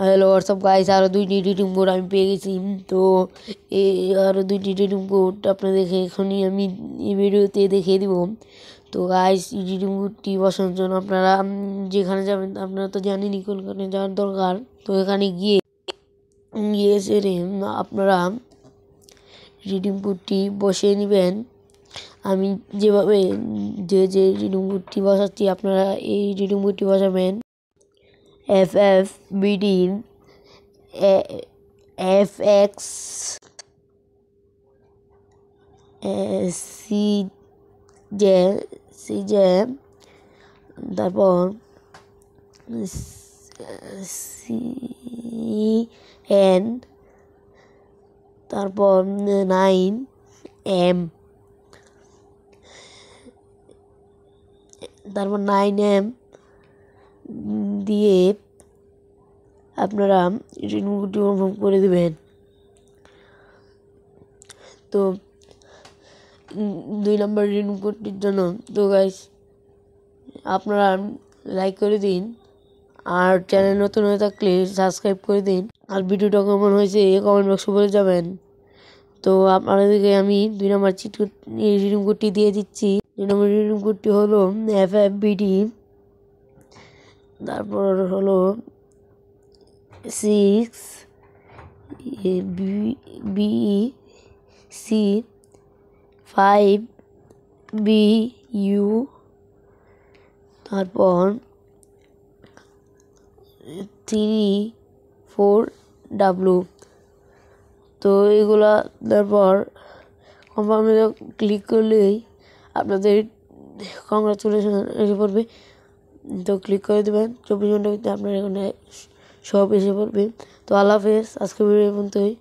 Hello WhatsApp guys, আরও 2টি reading code আমি পেয়ে গেছি। তো এই আরও 2টি রিডিং কোড আপনাদেরকে এখনই আমি এই ভিডিওতে দেখিয়ে দিব। তো গাইস, এই রিডিং কোডটি বসানোর জন্য আপনারা যেখানে যাবেন, আপনারা তো জানেনই কোনখানে যাওয়ার দরকার। তো এখানে গিয়ে সেরে আপনারা রিডিং কোডটি বসিয়ে নেবেন। আমি যেভাবে যে রিডিং কোডটি বসাচ্ছি, আপনারা এই রিডিং কোডটি বসাবেন। FFBD FX CJ তারপর CN তারপর 9M তারপর 9M দিয়ে আপনারা রিডিংটি কনফার্ম করে দেবেন। তো 2 নম্বর রিডিং কোডটির জন্য তো গাইস আপনারা লাইক করে দিন, আর চ্যানেল নতুন হয়ে থাকলে সাবস্ক্রাইব করে দিন, আর ভিডিওটা কেমন হয়েছে কমেন্ট বক্সে বলে যাবেন। তো আপনাদেরকে আমি 2 নম্বর রিডিং কোডটি দিয়ে দিচ্ছি। 2 নম্বর রিডিং কোডটি হলো FFBD, তারপর হলো 6BC5BU তারপর 34W। তো এগুলা তারপর কনফার্মে ক্লিক করলেই আপনাদের কংগ্রাচুলেশন এসে পড়বে। তো ক্লিক করে দেবেন, 24 ঘন্টার ভিতরে আপনার এখানে সব এসে পড়বে। তো আল্লাহ হাফেজ, আজকে ভিডিও পর্যন্তই।